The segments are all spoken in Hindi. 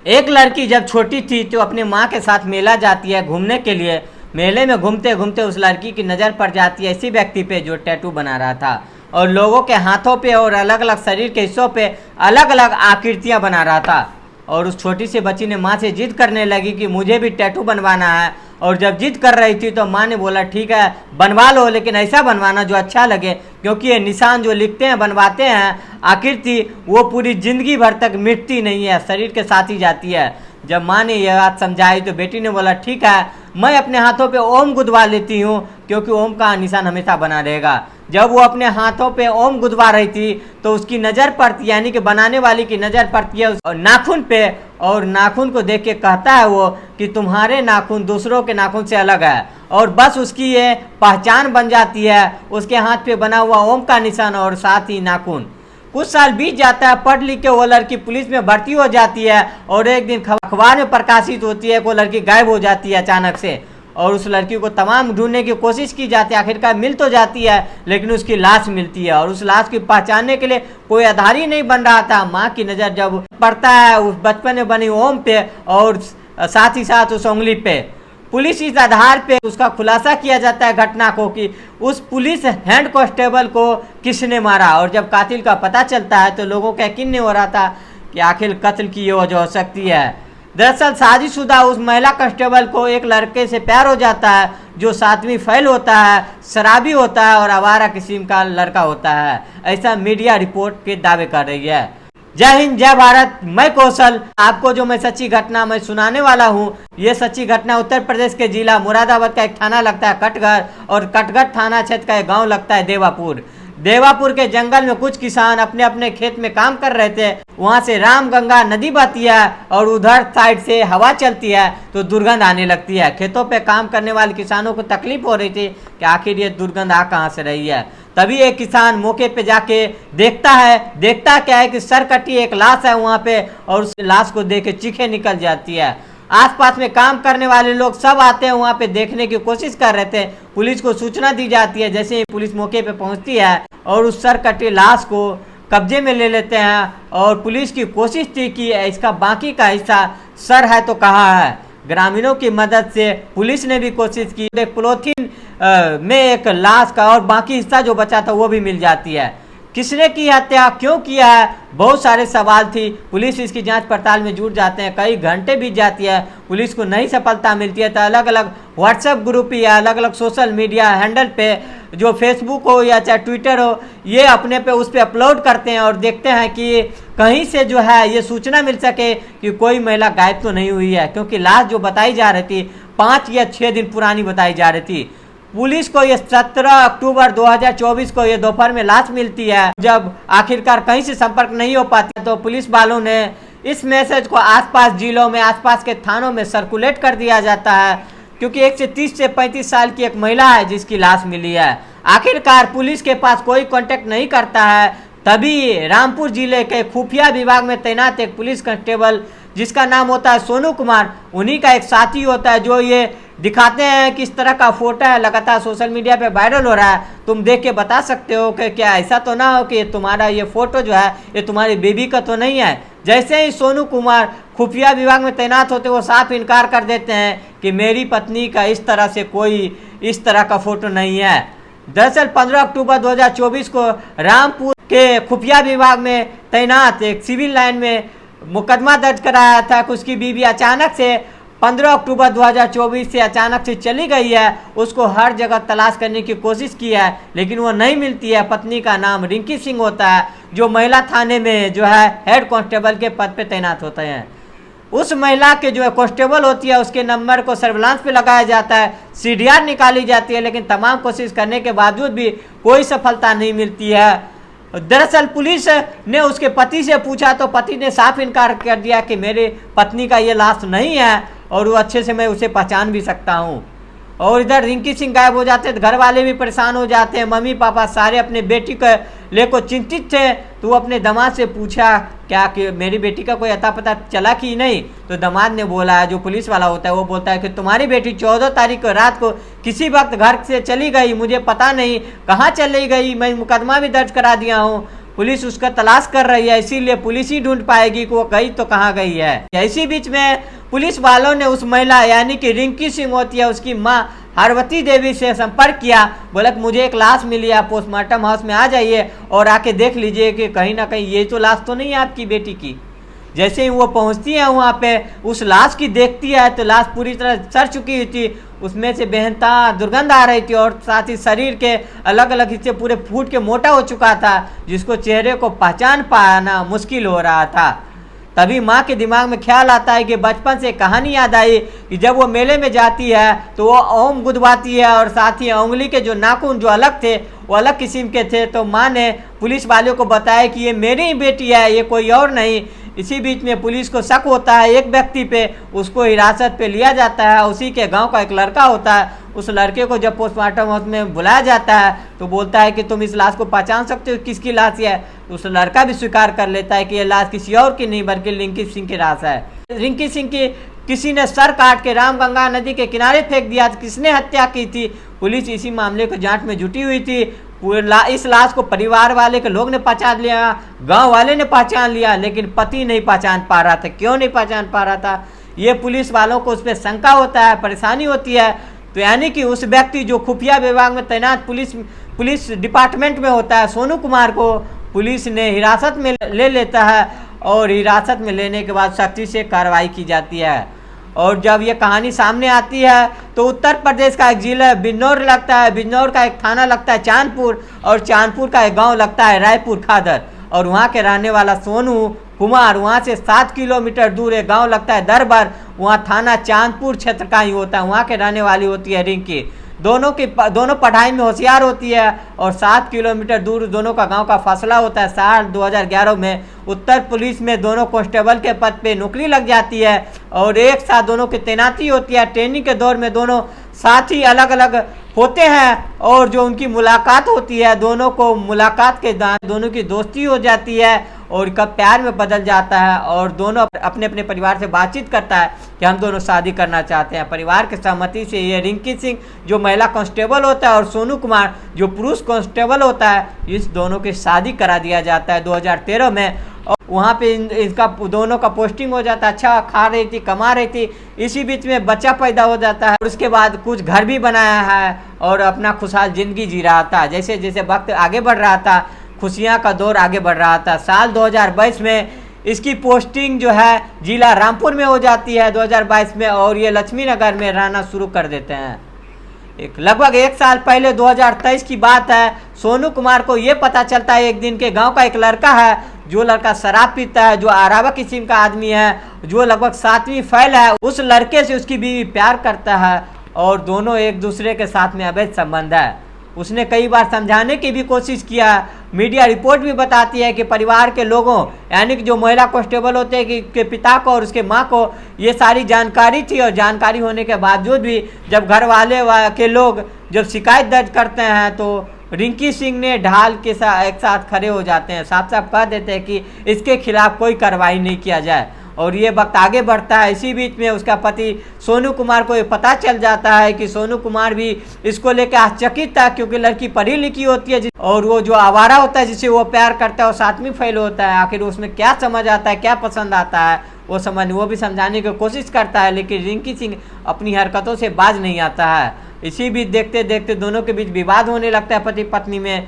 एक लड़की जब छोटी थी तो अपनी माँ के साथ मेला जाती है घूमने के लिए। मेले में घूमते घूमते उस लड़की की नज़र पड़ जाती है ऐसी व्यक्ति पे जो टैटू बना रहा था और लोगों के हाथों पे और अलग अलग शरीर के हिस्सों पे अलग अलग आकृतियाँ बना रहा था। और उस छोटी सी बच्ची ने माँ से जिद करने लगी कि मुझे भी टैटू बनवाना है। और जब जिद कर रही थी तो माँ ने बोला ठीक है बनवा लो, लेकिन ऐसा बनवाना जो अच्छा लगे, क्योंकि ये निशान जो लिखते हैं बनवाते हैं आकृति वो पूरी ज़िंदगी भर तक मिटती नहीं है, शरीर के साथ ही जाती है। जब माँ ने यह बात समझाई तो बेटी ने बोला ठीक है मैं अपने हाथों पे ओम गुदवा लेती हूँ, क्योंकि ओम का निशान हमेशा बना रहेगा। जब वो अपने हाथों पे ओम गुदवा रही थी तो उसकी नज़र पड़ती यानी कि बनाने वाली की नज़र पड़ती है उस नाखून पे, और नाखून को देख के कहता है वो कि तुम्हारे नाखून दूसरों के नाखून से अलग है, और बस उसकी ये पहचान बन जाती है उसके हाथ पे बना हुआ ओम का निशान और साथ ही नाखून। कुछ साल बीत जाता है, पढ़ लिख के वो लड़की पुलिस में भर्ती हो जाती है और एक दिन अखबार में प्रकाशित होती है कि वो लड़की गायब हो जाती है अचानक से। और उस लड़की को तमाम ढूंढने की कोशिश की जाती है, आखिरकार मिल तो जाती है लेकिन उसकी लाश मिलती है और उस लाश की पहचानने के लिए कोई आधार ही नहीं बन रहा था। माँ की नज़र जब पड़ता है उस बचपन में बनी ओम पे और साथ ही साथ उस उंगली पे, पुलिस इस आधार पे उसका खुलासा किया जाता है घटना को कि उस पुलिस हेड कांस्टेबल को किसने मारा। और जब कातिल का पता चलता है तो लोगों को यकीन नहीं हो रहा था कि आखिर कत्ल की ये वजह हो सकती है। दरअसल शादीशुदा उस महिला कांस्टेबल को एक लड़के से प्यार हो जाता है जो 7वीं फेल होता है, शराबी होता है और आवारा किस्म का लड़का होता है, ऐसा मीडिया रिपोर्ट के दावे कर रही है। जय हिंद जय भारत, मैं कौशल आपको जो मैं सच्ची घटना मैं सुनाने वाला हूँ। ये सच्ची घटना उत्तर प्रदेश के जिला मुरादाबाद का एक थाना लगता है कटघर, और कटघर थाना क्षेत्र का एक गांव लगता है देवापुर। देवापुर के जंगल में कुछ किसान अपने अपने खेत में काम कर रहे थे। वहाँ से रामगंगा नदी बहती है और उधर साइड से हवा चलती है तो दुर्गंध आने लगती है। खेतों पे काम करने वाले किसानों को तकलीफ हो रही थी कि आखिर ये दुर्गंध आ कहाँ से रही है। तभी एक किसान मौके पे जाके देखता क्या है कि सर कटी एक लाश है वहाँ पे, और उस लाश को देख के चीखें निकल जाती है। आसपास में काम करने वाले लोग सब आते हैं वहाँ पे देखने की कोशिश कर रहे थे। पुलिस को सूचना दी जाती है, जैसे ही पुलिस मौके पे पहुँचती है और उस सर कटी लाश को कब्जे में ले लेते हैं। और पुलिस की कोशिश थी कि इसका बाकी का हिस्सा सर है तो कहाँ है। ग्रामीणों की मदद से पुलिस ने भी कोशिश की, एक पॉलीथीन में एक लाश का और बाकी हिस्सा जो बचा था वो भी मिल जाती है। किसने की हत्या, क्यों किया है, बहुत सारे सवाल थी। पुलिस इसकी जांच पड़ताल में जुट जाते हैं, कई घंटे बीत जाती है, पुलिस को नई सफलता मिलती है। तो अलग अलग व्हाट्सएप ग्रुप या अलग अलग सोशल मीडिया हैंडल पे, जो फेसबुक हो या चाहे ट्विटर हो, ये अपने पे उस पर अपलोड करते हैं और देखते हैं कि कहीं से जो है ये सूचना मिल सके कि कोई महिला गायब तो नहीं हुई है, क्योंकि लाश जो बताई जा रही थी 5 या 6 दिन पुरानी बताई जा रही थी। पुलिस को ये 17 अक्टूबर 2024 को ये दोपहर में लाश मिलती है। जब आखिरकार कहीं से संपर्क नहीं हो पाती तो पुलिस वालों ने इस मैसेज को आसपास जिलों में, आसपास के थानों में सर्कुलेट कर दिया जाता है, क्योंकि 1 से 30 से 35 साल की एक महिला है जिसकी लाश मिली है। आखिरकार पुलिस के पास कोई कांटेक्ट नहीं करता है। तभी रामपुर जिले के खुफिया विभाग में तैनात एक पुलिस कांस्टेबल जिसका नाम होता है सोनू कुमार, उन्हीं का एक साथी होता है जो ये दिखाते हैं कि इस तरह का फोटो है, लगातार सोशल मीडिया पे वायरल हो रहा है, तुम देख के बता सकते हो कि क्या ऐसा तो ना हो कि तुम्हारा ये फोटो जो है ये तुम्हारी बेबी का तो नहीं है। जैसे ही सोनू कुमार खुफिया विभाग में तैनात होते वो साफ इनकार कर देते हैं कि मेरी पत्नी का इस तरह से कोई इस तरह का फोटो नहीं है। दरअसल 15 अक्टूबर 2024 को रामपुर के खुफिया विभाग में तैनात एक सिविल लाइन में मुकदमा दर्ज कराया था कि उसकी बीवी अचानक से 15 अक्टूबर 2024 से अचानक से चली गई है। उसको हर जगह तलाश करने की कोशिश की है लेकिन वो नहीं मिलती है। पत्नी का नाम रिंकी सिंह होता है जो महिला थाने में जो है हेड कांस्टेबल के पद पे तैनात होते हैं। उस महिला के जो है कांस्टेबल होती है उसके नंबर को सर्विलांस पे लगाया जाता है, CDR निकाली जाती है, लेकिन तमाम कोशिश करने के बावजूद भी कोई सफलता नहीं मिलती है। दरअसल पुलिस ने उसके पति से पूछा तो पति ने साफ इनकार कर दिया कि मेरे पत्नी का ये लाश नहीं है और वो अच्छे से मैं उसे पहचान भी सकता हूँ। और इधर रिंकी सिंह गायब हो जाते हैं, घर वाले भी परेशान हो जाते हैं, मम्मी पापा सारे अपने बेटी को लेकर चिंतित थे। तो वो अपने दामाद से पूछा क्या कि मेरी बेटी का कोई अता पता चला कि नहीं। तो दामाद ने बोला, जो पुलिस वाला होता है वो बोलता है कि तुम्हारी बेटी 14 तारीख को रात को किसी वक्त घर से चली गई, मुझे पता नहीं कहाँ चली गई, मैं मुकदमा भी दर्ज करा दिया हूँ, पुलिस उसका तलाश कर रही है, इसीलिए पुलिस ही ढूंढ पाएगी कि वो गई तो कहाँ गई है। इसी बीच में पुलिस वालों ने उस महिला यानी कि रिंकी सिंह होती है उसकी माँ हरवती देवी से संपर्क किया। बोला कि मुझे एक लाश मिली है, पोस्टमार्टम हाउस में आ जाइए और आके देख लीजिए कि कहीं ना कहीं ये तो लाश तो नहीं है आपकी बेटी की। जैसे ही वो पहुंचती है वहाँ पे उस लाश की देखती है तो लाश पूरी तरह सड़ चुकी हुई थी, उसमें से बेहता दुर्गंध आ रही थी और साथ ही शरीर के अलग अलग हिस्से पूरे फूट के मोटा हो चुका था, जिसको चेहरे को पहचान पाना मुश्किल हो रहा था। तभी माँ के दिमाग में ख्याल आता है कि बचपन से कहानी याद आई कि जब वो मेले में जाती है तो वो ओम गुदवाती है और साथ ही उंगली के जो नाखून जो अलग थे वो अलग किस्म के थे। तो माँ ने पुलिस वालों को बताया कि ये मेरी ही बेटी है, ये कोई और नहीं। इसी बीच में पुलिस को शक होता है एक व्यक्ति पे, उसको हिरासत पे लिया जाता है। उसी के गांव का एक लड़का होता है, उस लड़के को जब पोस्टमार्टम हाउस में बुलाया जाता है तो बोलता है कि तुम इस लाश को पहचान सकते हो किसकी लाश है। उस लड़का भी स्वीकार कर लेता है कि ये लाश किसी और की नहीं बल्कि रिंकी सिंह की लाश है। रिंकी सिंह की किसी ने सर काट के रामगंगा नदी के किनारे फेंक दिया, किसने हत्या की थी। पुलिस इसी मामले को जांच में जुटी हुई थी। इस लाश को परिवार वाले के लोग ने पहचान लिया, गांव वाले ने पहचान लिया, लेकिन पति नहीं पहचान पा रहा था। क्यों नहीं पहचान पा रहा था? ये पुलिस वालों को उस पर शंका होता है, परेशानी होती है। तो यानी कि उस व्यक्ति जो खुफिया विभाग में तैनात पुलिस डिपार्टमेंट में होता है, सोनू कुमार को पुलिस ने हिरासत में ले लेता है और हिरासत में लेने के बाद सख्ती से कार्रवाई की जाती है। और जब ये कहानी सामने आती है तो उत्तर प्रदेश का एक जिला बिजनौर लगता है, बिजनौर का एक थाना लगता है चांदपुर, और चांदपुर का एक गांव लगता है रायपुर खादर। और वहाँ के रहने वाला सोनू कुमार वहाँ से 7 किलोमीटर दूर एक गांव लगता है दरबर, वहाँ थाना चांदपुर क्षेत्र का ही होता है। वहाँ के रहने वाली होती है रिंकी। दोनों पढ़ाई में होशियार होती है और 7 किलोमीटर दूर दोनों का गांव का फासला होता है। साल 2011 में उत्तर पुलिस में दोनों कांस्टेबल के पद पे नौकरी लग जाती है और एक साथ दोनों की तैनाती होती है। ट्रेनिंग के दौर में दोनों साथी अलग अलग होते हैं और जो उनकी मुलाकात होती है, दोनों को मुलाकात के दौरान दोनों की दोस्ती हो जाती है और कब प्यार में बदल जाता है और दोनों अपने अपने परिवार से बातचीत करता है कि हम दोनों शादी करना चाहते हैं। परिवार की सहमति से ये रिंकी सिंह जो महिला कांस्टेबल होता है और सोनू कुमार जो पुरुष कांस्टेबल होता है, इस दोनों की शादी करा दिया जाता है 2013 में। और वहाँ पे इनका दोनों का पोस्टिंग हो जाता है, अच्छा खा रही थी, कमा रही थी। इसी बीच में बच्चा पैदा हो जाता है और उसके बाद कुछ घर भी बनाया है और अपना खुशहाल जिंदगी जी रहा था। जैसे जैसे वक्त आगे बढ़ रहा था, खुशियाँ का दौर आगे बढ़ रहा था। साल 2022 में इसकी पोस्टिंग जो है जिला रामपुर में हो जाती है 2022 में और ये लक्ष्मी नगर में रहना शुरू कर देते हैं। लगभग 1 साल पहले 2023 की बात है। सोनू कुमार को ये पता चलता है एक दिन के गांव का एक लड़का है, जो लड़का शराब पीता है, जो आरावा किस्म का आदमी है, जो लगभग 7वीं फेल है। उस लड़के से उसकी बीवी प्यार करता है और दोनों एक दूसरे के साथ में अवैध संबंध है। उसने कई बार समझाने की भी कोशिश किया। मीडिया रिपोर्ट भी बताती है कि परिवार के लोगों यानी कि जो महिला कांस्टेबल होते हैं के पिता को और उसके माँ को ये सारी जानकारी थी और जानकारी होने के बावजूद भी जब घर वाले के लोग जब शिकायत दर्ज करते हैं तो रिंकी सिंह ने ढाल के साथ एक साथ खड़े हो जाते हैं, साफ साफ कह देते हैं कि इसके खिलाफ कोई कार्रवाई नहीं किया जाए। और ये वक्त आगे बढ़ता है। इसी बीच में उसका पति सोनू कुमार को ये पता चल जाता है कि सोनू कुमार भी इसको लेकर आश्चर्यचकित था, क्योंकि लड़की पढ़ी लिखी होती है और वो जो आवारा होता है जिसे वो प्यार करता है वो 7वीं फेल होता है। आखिर उसमें क्या समझ आता है, क्या पसंद आता है, वो भी समझाने की कोशिश करता है, लेकिन रिंकी सिंह अपनी हरकतों से बाज नहीं आता है। इसी बीच देखते देखते दोनों के बीच विवाद होने लगता है पति पत्नी में।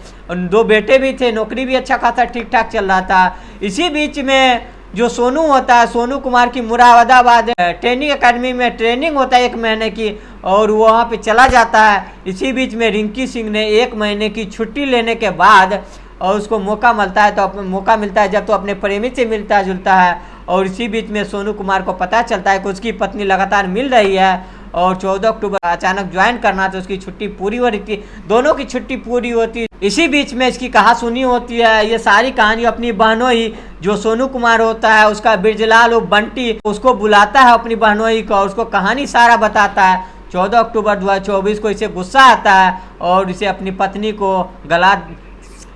2 बेटे भी थे, नौकरी भी अच्छा खासा ठीक ठाक चल रहा था। इसी बीच में जो सोनू होता है, सोनू कुमार की मुरादाबाद ट्रेनिंग एकेडमी में ट्रेनिंग होता है 1 महीने की और वो वहाँ पे चला जाता है। इसी बीच में रिंकी सिंह ने 1 महीने की छुट्टी लेने के बाद और उसको मौका मिलता है जब तो अपने प्रेमी से मिलता जुलता है। और इसी बीच में सोनू कुमार को पता चलता है कि उसकी पत्नी लगातार मिल रही है और 14 अक्टूबर अचानक ज्वाइन करना तो उसकी छुट्टी पूरी हो रही थी, दोनों की छुट्टी पूरी होती। इसी बीच में इसकी कहासुनी होती है। ये सारी कहानी अपनी बहनोई जो सोनू कुमार होता है उसका बिरजलाल और बंटी उसको बुलाता है अपनी बहनोई को और उसको कहानी सारा बताता है। 14 अक्टूबर 2024 को इसे गुस्सा आता है और इसे अपनी पत्नी को गला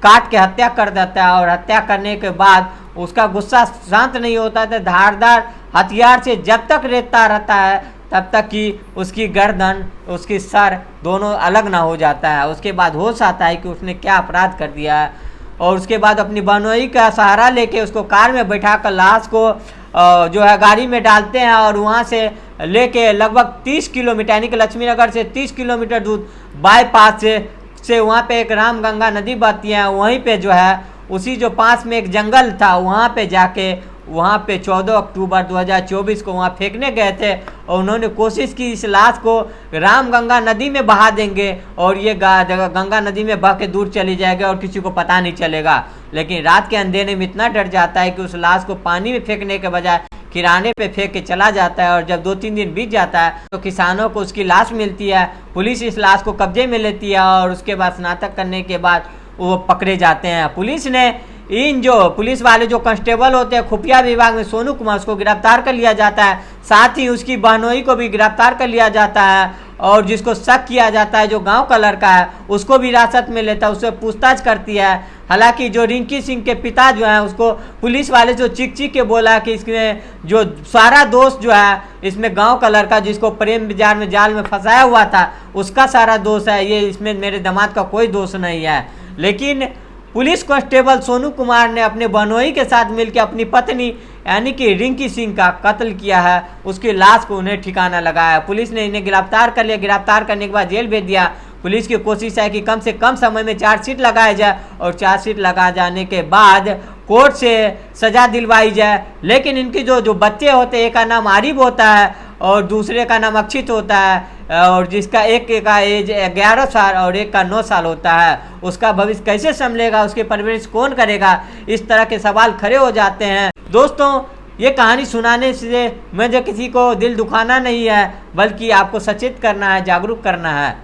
काट के हत्या कर देता है और हत्या करने के बाद उसका गुस्सा शांत नहीं होता था। धारदार हथियार से जब तक रेतता रहता है तब तक कि उसकी गर्दन उसकी सर दोनों अलग ना हो जाता है। उसके बाद होश आता है कि उसने क्या अपराध कर दिया है। और उसके बाद अपनी बहनोई का सहारा लेके उसको कार में बैठा कर लाश को जो है गाड़ी में डालते हैं और वहाँ से लेके लगभग 30 किलोमीटर यानी कि लक्ष्मीनगर से 30 किलोमीटर दूर बाईपास से वहाँ पे एक रामगंगा नदी बहती है, वहीं पे जो है उसी जो पास में एक जंगल था वहाँ पे जाके वहाँ पे 14 अक्टूबर 2024 को वहाँ फेंकने गए थे और उन्होंने कोशिश की इस लाश को रामगंगा नदी में बहा देंगे और ये गंगा नदी में बह के दूर चली जाएगी और किसी को पता नहीं चलेगा। लेकिन रात के अंधेरे में इतना डर जाता है कि उस लाश को पानी में फेंकने के बजाय किराने पे फेंक के चला जाता है और जब 2-3 दिन बीत जाता है तो किसानों को उसकी लाश मिलती है। पुलिस इस लाश को कब्जे में लेती है और उसके बाद स्नातक करने के बाद वो पकड़े जाते हैं। पुलिस ने इन जो पुलिस वाले जो कांस्टेबल होते हैं खुफिया विभाग में सोनू कुमार उसको गिरफ्तार कर लिया जाता है, साथ ही उसकी बहनोई को भी गिरफ्तार कर लिया जाता है और जिसको शक किया जाता है जो गांव का लड़का है उसको भी हिरासत में लेता है, उससे पूछताछ करती है। हालांकि जो रिंकी सिंह के पिता जो हैं उसको पुलिस वाले जो चीख के बोला कि इसमें जो सारा दोष जो है इसमें गांव का लड़का जिसको प्रेम बाजार में जाल में फंसाया हुआ था उसका सारा दोष है, ये इसमें मेरे दामाद का कोई दोष नहीं है। लेकिन पुलिस कांस्टेबल सोनू कुमार ने अपने बहनोई के साथ मिलकर अपनी पत्नी यानी कि रिंकी सिंह का कत्ल किया है, उसकी लाश को उन्हें ठिकाना लगाया। पुलिस ने इन्हें गिरफ्तार कर लिया, गिरफ्तार करने के बाद जेल भेज दिया। पुलिस की कोशिश है कि कम से कम समय में चार्जशीट लगाया जाए और चार्जशीट लगा जाने के बाद कोर्ट से सजा दिलवाई जाए। लेकिन इनके जो बच्चे होते हैं, एक का नाम आरिफ होता है और दूसरे का नाम अक्षित होता है और जिसका एक का एज 11 साल और एक का 9 साल होता है, उसका भविष्य कैसे संभलेगा, उसकी परवरिश कौन करेगा, इस तरह के सवाल खड़े हो जाते हैं। दोस्तों ये कहानी सुनाने से मुझे किसी को दिल दुखाना नहीं है बल्कि आपको सचेत करना है, जागरूक करना है।